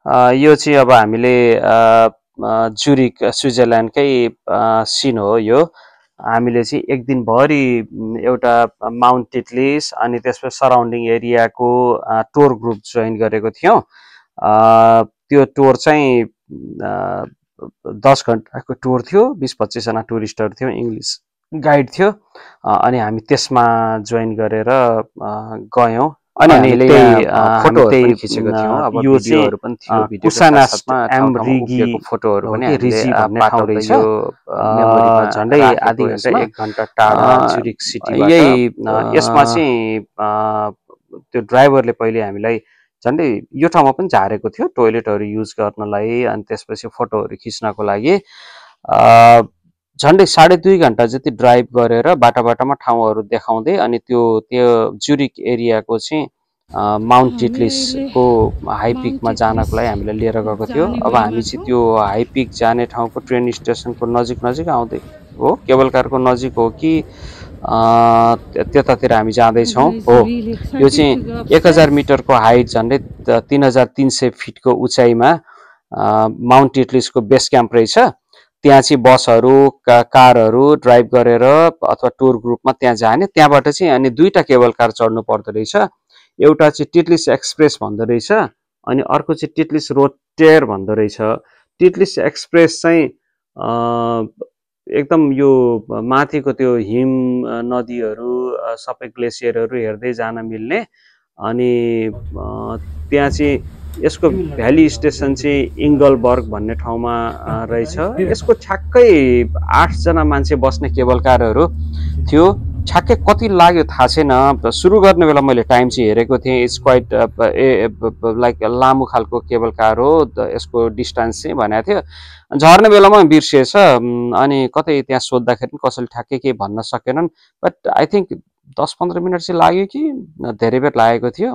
यो चाहिँ अब हामीले जुरिक स्विजरल्यान्डकै सिन हो यो। हामीले चाहिँ एक दिनभरि एउटा माउन्ट टिटलिस अनि त्यसपछि सराउन्डिङ एरियाको टुर ग्रुप जोइन गरेको थियौँ। त्यो टुर चाहिँ 10 घन्टाको टुर थियो। 20-25 जना टुरिस्टहरू थियो, इङ्ग्लिस गाइड थियो। अनि हामी त्यसमा जोइन गरेर गयौँ। अनि हामीले फोटोहरू पनि खिचेको थियौँ। अब यो भिडियोहरू पनि थियो, भिडियोको साथसाथमा एमरिगीको फोटोहरू पनि हामीले ठाउँ रहेछ। झन्डै आधी घन्टा 1 घन्टा टाढा ज्युरिक सिटीबाट। यही यसमा चाहिँ त्यो ड्राइभरले पहिले हामीलाई झन्डै यो ठाउँमा पनि झारेको थियो टोइलेटहरू युज गर्नलाई, अनि त्यसपछि फोटोहरू खिच्नको लागि। झन्डै 2.5 घन्टा जति ड्राइभ गरेर बाटामा ठाउँहरू देखाउँदै अनि त्यो ज्युरिक एरियाको चाहिँ माउन्ट टिटलिसको हाई पिकमा जानको लागि हामीलाई लिएर गएको थियो। अब हामी चाहिँ त्यो हाई पिक जाने ठाउँको ट्रेन स्टेसनको नजिक आउँदै हो, केबल कारको नजिक हो कि त्यतातिर हामी जाँदैछौँ हो। यो चाहिँ 1000 मिटरको हाइट, झन्डै 3300 फिटको उचाइमा माउन्ट टिटलिसको बेस क्याम्प रहेछ। त्यहाँ चाहिँ बसहरू कारहरू ड्राइभ गरेर अथवा टुर ग्रुपमा त्यहाँ जाने। त्यहाँबाट चाहिँ अनि 2टा केबल कार चढ्नु पर्दो रहेछ। एउटा चाहिँ टिटलिस एक्सप्रेस भन्दो रहेछ, अनि अर्को चाहिँ टिटलिस रोटेर भन्दो रहेछ। टिटलिस एक्सप्रेस चाहिँ एकदम यो माथिको त्यो हिम नदीहरू सबै ग्लेसियरहरू हेर्दै जान मिल्ने। अनि त्यहाँ चाहिँ यसको भ्याली स्टेसन चाहिँ इङ्गलबर्ग भन्ने ठाउँमा रहेछ। यसको ठ्याक्कै 8 जना मान्छे बस्ने केबल कारहरू थियो। ठ्याक्कै कति लाग्यो थाहा छैन। सुरु गर्ने बेला मैले टाइम चाहिँ हेरेको थिएँ। इट्स क्वाइट लाइक लामो खालको केबल कार हो, यसको डिस्टेन्स चाहिँ भनेको थियो। झर्ने बेलामा बिर्सिएछ, अनि कतै त्यहाँ सोद्धाखेरि कसैले ठ्याक्कै केही भन्न सकेनन्। बट आई थिङ्क 10-15 मिनट चाहिँ लाग्यो कि धेरै बेर लागेको थियो।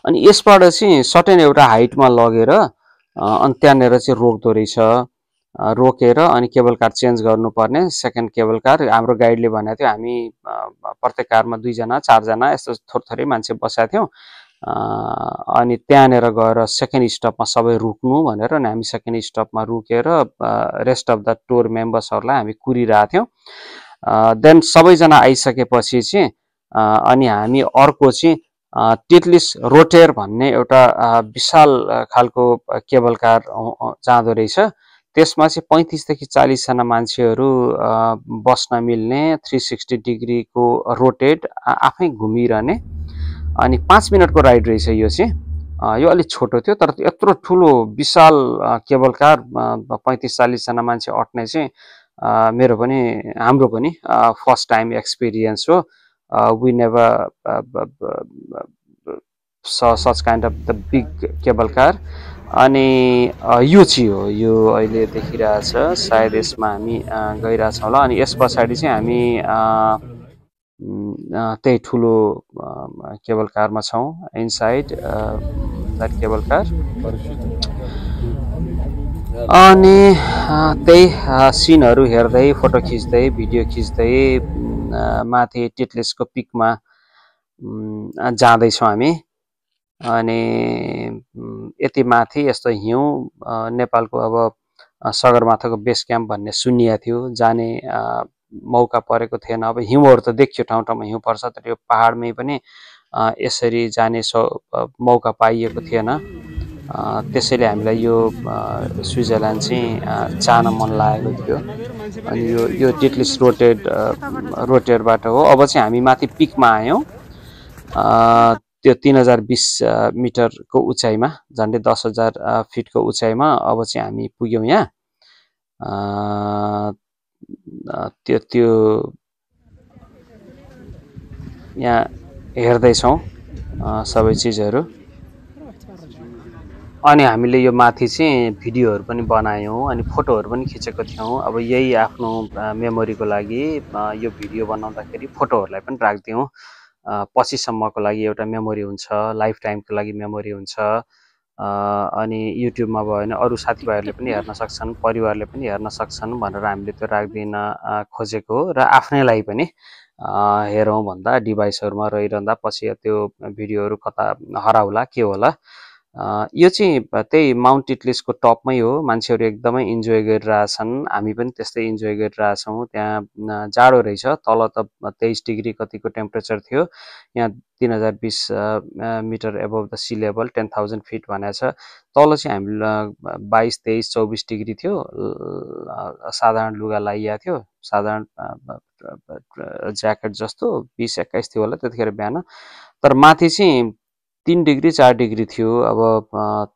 अनि यसबाट चाहिँ सर्टेन एउटा हाइटमा लगेर अनि त्यहाँनिर चाहिँ रोक्दो रहेछ। रोकेर अनि केबल कार चेन्ज गर्नुपर्ने। सेकेन्ड केबल कार हाम्रो गाइडले भनेको थियो, हामी प्रत्येक कारमा 2 जना 4 जना यस्तो थोरै मान्छे बसेका थियौँ। अनि त्यहाँनिर गएर सेकेन्ड स्टपमा सबै रुक्नु भनेर, अनि हामी सेकेन्ड स्टपमा रुकेर रेस्ट अफ द टुर मेम्बर्सहरूलाई हामी कुरिरहेको थियौँ। देन सबैजना आइसकेपछि चाहिँ अनि हामी अर्को चाहिँ टिटलिस रोटेर भन्ने एउटा विशाल खालको केबल कार जाँदो रहेछ। त्यसमा चाहिँ 35 देखि 40 जना मान्छेहरू बस्न मिल्ने 360 डिग्रीको रोटेट आफै घुमिरहने। अनि 5 मिनटको राइड रहेछ यो चाहिँ। यो अलिक छोटो थियो, तर यत्रो ठुलो विशाल केबल कार 35-40 जना मान्छे अट्ने चाहिँ हाम्रो पनि फर्स्ट टाइम एक्सपिरियन्स हो। We never such kind of the big cable car. अनि यो चाहिँ हो, यो अहिले देखिरहेछ, सायद यसमा हामी गइरहेछौँ होला। अनि यस पछाडि चाहिँ हामी त्यही ठुलो केबल कारमा छौँ, इनसाइड द्याट केबल कार। अनि त्यही सिनहरू हेर्दै, फोटो खिच्दै, भिडियो खिच्दै माथि टिटलिसको पिकमा जाँदैछौँ हामी। अनि यति माथि यस्तो हिउँ, नेपालको अब सगरमाथाको बेस क्याम्प भन्ने सुनिएको थियो, जाने मौका परेको थिएन। अब हिउँहरू त देखियो, ठाउँ ठाउँमा हिउँ पर्छ, तर यो पहाडमै पनि यसरी जाने मौका पाइएको थिएन। त्यसैले हामीलाई यो स्विजरल्यान्ड चाहिँ जान मन लागेको थियो। अनि यो टिटलिस रोटेरबाट हो। अब चाहिँ हामी माथि पिकमा आयौँ, त्यो 3020 मिटरको उचाइमा, झन्डै 10,000 फिटको उचाइमा। अब चाहिँ हामी पुग्यौँ यहाँ। त्यो यहाँ हेर्दैछौँ सबै चिजहरू। अनि हामीले यो माथि चाहिँ भिडियोहरू पनि बनायौँ, अनि फोटोहरू पनि खिचेको थियौँ। अब यही आफ्नो मेमोरीको लागि यो भिडियो बनाउँदाखेरि फोटोहरूलाई पनि राखिदिउँ, पछिसम्मको लागि एउटा मेमोरी हुन्छ, लाइफ टाइमको लागि मेमोरी हुन्छ। अनि युट्युबमा भयो भने अरू साथीभाइहरूले पनि हेर्न सक्छन्, परिवारले पनि हेर्न सक्छन् भनेर हामीले त्यो राखिदिन खोजेको हो। र आफ्नैलाई पनि हेरौँ भन्दा डिभाइसहरूमा रहिरहँदा पछि त्यो भिडियोहरू कता हराउला के होला यो चाहिँ त्यही माउन्ट टिटलिसको टपमै हो। मान्छेहरू एकदमै इन्जोय गरिरहेछन्, हामी पनि त्यस्तै इन्जोय गरिरहेछौँ। त्यहाँ जाडो रहेछ, तल त 23 डिग्री कतिको टेम्परेचर थियो, यहाँ 3020 metre above the sea level 10,000 feet भनेको छ। तल चाहिँ हामीलाई 22, 23, 24 डिग्री थियो। साधारण लुगा लगाइएको थियो, साधारण ज्याकेट जस्तो 20-21 थियो होला त्यतिखेर बिहान। तर माथि चाहिँ 3 डिग्री 4 डिग्री थियो। अब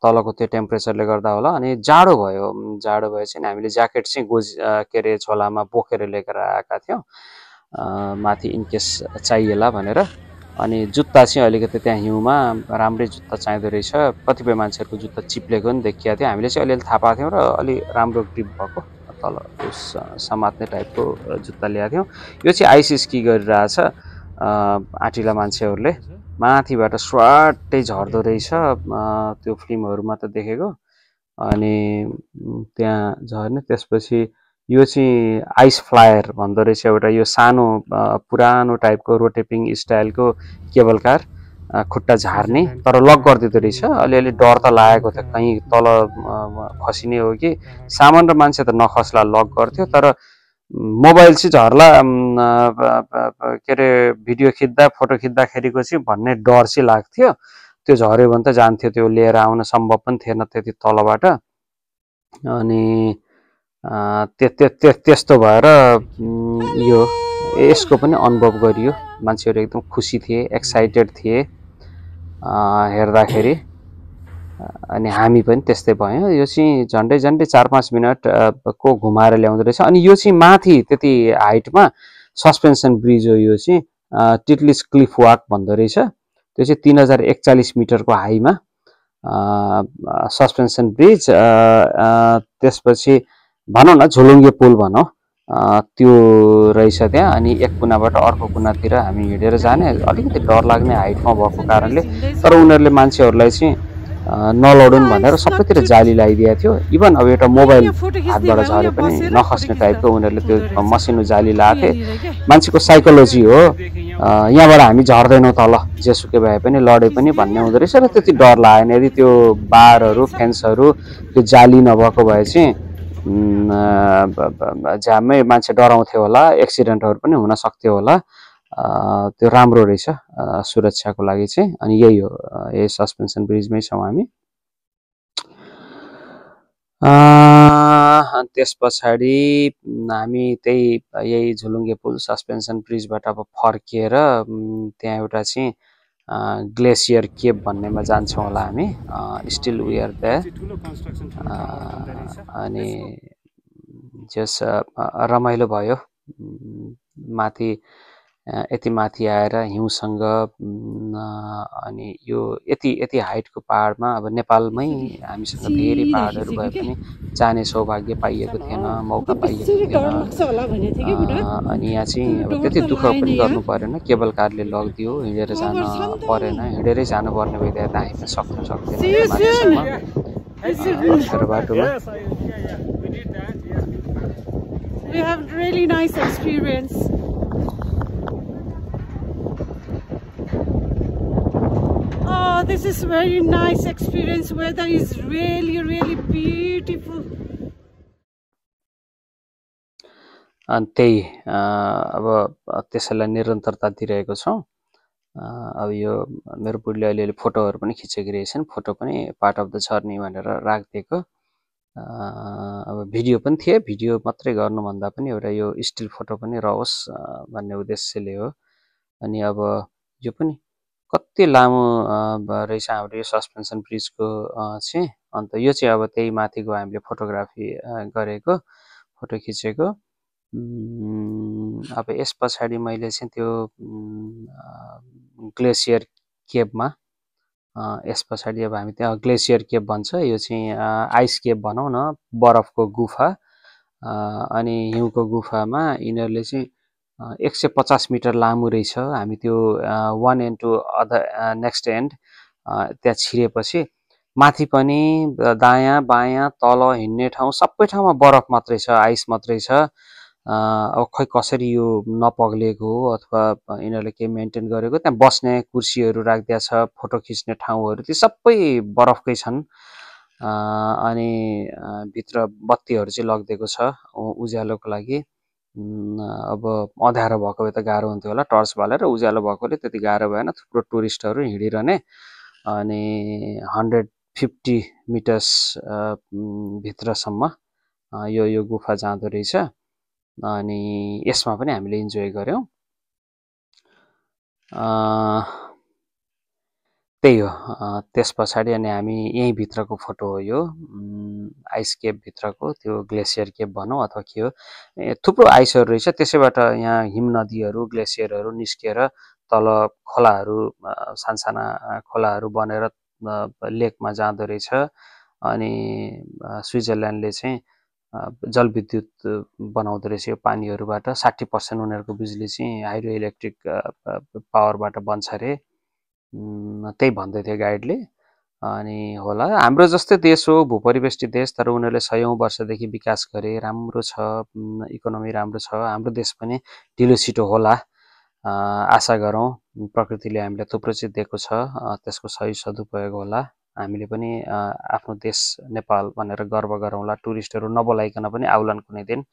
तलको त्यो टेम्परेचरले गर्दा होला, अनि जाडो भयो। जाडो भएपछि हामीले ज्याकेट चाहिँ के अरे झोलामा बोकेर लिएर आएका थियौँ माथि इनकेस चाहिएला भनेर। अनि जुत्ता चाहिँ अलिकति त्यहाँ हिउँमा राम्रै जुत्ता चाहिँदो रहेछ। कतिपय मान्छेहरूको जुत्ता चिप्लेको पनि देखिएको थियो। हामीले चाहिँ अलिअलि थाहा पाएको थियौँ र अलि राम्रो ग्रिप भएको तल समात्ने टाइपको जुत्ता ल्याएको थियौँ। यो चाहिँ आइस स्की गरिरहेछ आँटिला मान्छेहरूले, माथिबाट स्वाटै झर्दो रहेछ। त्यो फिल्महरूमा त देखेको। अनि त्यहाँ झर्ने, त्यसपछि यो चाहिँ आइस फ्लायर भन्दो रहेछ एउटा। यो सानो पुरानो टाइपको रोटेपिङ स्टाइलको केबल कार, खुट्टा झार्ने, तर लक गरिदिँदो रहेछ। अलिअलि डर त लागेको थियो कहीँ तल खसिने हो कि, सामान र मान्छे त नखस्ला, लक गर्थ्यो। तर मोबाइल चाहिँ झर्ला के अरे भिडियो खिच्दा फोटो खिच्दाखेरिको चाहिँ भन्ने डर चाहिँ लाग्थ्यो। त्यो झऱ्यो भने त जान्थ्यो, त्यो लिएर आउन सम्भव पनि थिएन त्यति तलबाट। अनि त्यस्तो भएर यो यसको पनि अनुभव गरियो। मान्छेहरू एकदम खुसी थिए, एक्साइटेड थिए हेर्दाखेरि। अनि हामी पनि त्यस्तै भयौँ। यो चाहिँ झन्डै 4-5 मिनट को घुमाएर ल्याउँदो रहेछ। अनि यो चाहिँ माथि त्यति हाइटमा सस्पेन्सन ब्रिज हो। यो चाहिँ टिटलिस क्लिफ वाक भन्दो रहेछ। त्यो चाहिँ 3041 मिटरको हाईमा सस्पेन्सन ब्रिज। त्यसपछि भनौँ न झोलुङ्गे पुल भनौँ, त्यो रहेछ त्यहाँ। अनि एक कुनाबाट अर्को कुनातिर हामी हिँडेर जाने, अलिकति डर लाग्ने हाइटमा भएको कारणले। तर उनीहरूले मान्छेहरूलाई चाहिँ नलडौन् भनेर सबैतिर जाली लगाइदिएको थियो। इभन अब एउटा मोबाइल हातबाट झरे पनि नखस्ने टाइपको उनीहरूले त्यो मसिनो जाली लगाएको थियो। मान्छेको साइकोलोजी हो, यहाँबाट हामी झर्दैनौँ तल, जेसुकै भए पनि लडे पनि भन्ने हुँदो रहेछ। र त्यति डर लागेन। यदि त्यो बारहरू फेन्सहरू त्यो जाली नभएको भए चाहिँ झ्यामै मान्छे डराउँथ्यो होला, एक्सिडेन्टहरू पनि हुन सक्थ्यो होला। त्यो राम्रो रहेछ सुरक्षाको लागि चाहिँ। अनि यही हो, यही सस्पेन्सन ब्रिजमै छौँ हामी। त्यस पछाडि हामी यही झुलुङ्गे पुल सस्पेन्सन ब्रिजबाट अब फर्किएर त्यहाँ एउटा चाहिँ ग्लेसियर केभ भन्नेमा जान्छौँ होला हामी। Still we are there. अनि जस रमाइलो भयो। माथि यति माथि आएर हिउँसँग, अनि यो यति हाइटको पहाडमा अब नेपालमै हामीसँग धेरै पहाडहरू भए पनि जाने सौभाग्य पाइएको थिएन, मौका पाइएको थिएन। अनि यहाँ चाहिँ अब त्यति दुःख पनि गर्नु परेन, केबल कारले लगिदियो, हिँडेर जान परेन। हिँडेरै जानुपर्ने भइदिए त हामी सक्थ्यौँ बाटोमा। We have really nice experience. Oh, this is very nice experience. Weather is really beautiful. अनि त्यही अब त्यसैलाई निरन्तरता दिइरहेको छौँ। अब यो मेरो बुढीले अलिअलि फोटोहरू पनि खिचेको रहेछन्, फोटो पनि पार्ट अफ द जर्नी भनेर राखिदिएको। अब भिडियो पनि थिए, भिडियो मात्रै गर्नुभन्दा पनि एउटा यो स्टिल फोटो पनि रहोस् भन्ने उद्देश्यले हो। अनि अब यो पनि कति लामो रहेछ हाम्रो यो सस्पेन्सन ब्रिजको चाहिँ। अन्त यो चाहिँ अब त्यही माथिको हामीले फोटोग्राफी गरेको, फोटो खिचेको। अब यस पछाडि मैले चाहिँ त्यो ग्लेसियर केभमा, यस पछाडि अब हामी त्यहाँ ग्लेसियर केभ भन्छ, यो चाहिँ आइस केभ भनौँ न, बरफको गुफा। अनि हिउँको गुफामा यिनीहरूले चाहिँ 150 मिटर लामो रहेछ। हामी त्यो one end to other next end त्यहाँ छिरेपछि माथि पनि दायाँ बायाँ तल हिँड्ने ठाउँ सबै ठाउँमा बरफ मात्रै छ, आइस मात्रै छ। अब खै कसरी यो नपग्लेको हो अथवा यिनीहरूले केही मेन्टेन गरेको। त्यहाँ बस्ने कुर्सीहरू राखिदिया छ, फोटो खिच्ने ठाउँहरू ती सबै बरफकै छन्। अनि भित्र बत्तीहरू चाहिँ लगिदिएको छ उज्यालोको लागि। अब अँध्यारो भएको भए त गाह्रो हुन्थ्यो होला, टर्च बालेर। उज्यालो भएकोले त्यति गाह्रो भएन, थुप्रो टुरिस्टहरू हिँडिरहने। अनि 150 मिटर्स भित्रसम्म यो गुफा जाँदो रहेछ। अनि यसमा पनि हामीले इन्जोय गऱ्यौँ। त्यही हो। त्यस पछाडि अनि हामी यहीँ भित्रको फोटो हो यो, आइस केप भित्रको, त्यो ग्लेसियर केप भनौँ अथवा के हो। थुप्रो आइसहरू रहेछ, त्यसैबाट यहाँ हिम नदीहरू, ग्लेसियरहरू निस्किएर तल खोलाहरू, सानसाना खोलाहरू बनेर लेकमा जाँदो रहेछ। अनि स्विजरल्यान्डले चाहिँ जलविद्युत बनाउँदो रहेछ यो पानीहरूबाट। 60% उनीहरूको बिजुली चाहिँ हाइड्रो इलेक्ट्रिक पावरबाट बन्छ अरे, त्यही भन्दै थियो गाइडले। अनि होला हाम्रो जस्तै देश हो, भूपरिवेष्टित देश, तर उनीहरूले 100औं वर्षदेखि विकास गरे, राम्रो छ, इकोनोमी राम्रो छ। हाम्रो देश पनि ढिलो छिटो होला, आशा गरौँ। प्रकृतिले हामीलाई थुप्रो चाहिँ दिएको छ, त्यसको सही सदुपयोग होला। हामीले पनि आफ्नो देश नेपाल भनेर गर्व गरौँला, टुरिस्टहरू नबोलाइकन पनि आउलान् कुनै दिन,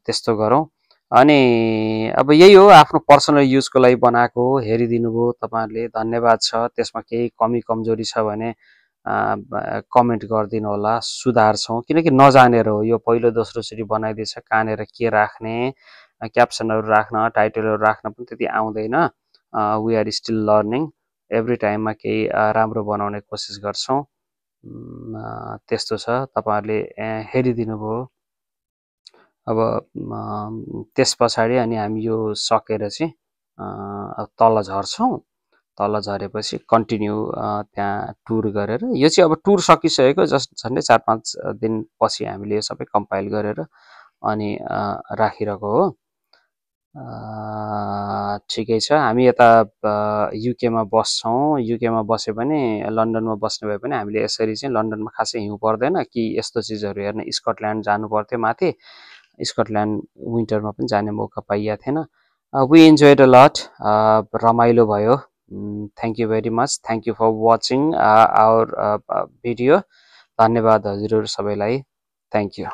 त्यस्तो गरौँ। अनि अब यही हो, आफ्नो पर्सनल युजको लागि बनाएको हो। हेरिदिनु भयो तपाईँहरूले, धन्यवाद छ। त्यसमा केही कमी कमजोरी छ भने कमेन्ट गरिदिनु होला, सुधार्छौँ। किनकि नजानेर हो, यो पहिलो दोस्रोचोटि बनाइदिएछ। कहाँनिर के राख्ने, क्याप्सनहरू राख्न, टाइटलहरू राख्न पनि त्यति आउँदैन। We are still learning, every टाइममा केही राम्रो बनाउने कोसिस गर्छौँ। त्यस्तो छ। तपाईँहरूले हेरिदिनु भयो। अब त्यस पछाडि अनि हामी यो सकेर चाहिँ तल झर्छौँ। तल झरेपछि कन्टिन्यू त्यहाँ टुर गरेर, यो चाहिँ अब टुर सकिसकेको जस्ट झन्डै 4-5 दिनपछि हामीले यो सबै कम्पाइल गरेर अनि राखिरहेको हो। ठिकै छ। हामी यता युकेमा बस्छौँ। युकेमा बसे पनि, लन्डनमा बस्ने भए पनि हामीले यसरी चाहिँ लन्डनमा खासै हिउँ पर्दैन कि यस्तो चिजहरू हेर्न स्कटल्यान्ड जानु पर्थ्यो माथि। स्कटल्यान्ड विन्टरमा पनि जाने मौका पाइएको थिएन। वी इन्जोयड अ लट, रमाइलो भयो। Thank you very much. Thank you for watching our video. धन्यवाद हजुरहरू सबैलाई। Thank you.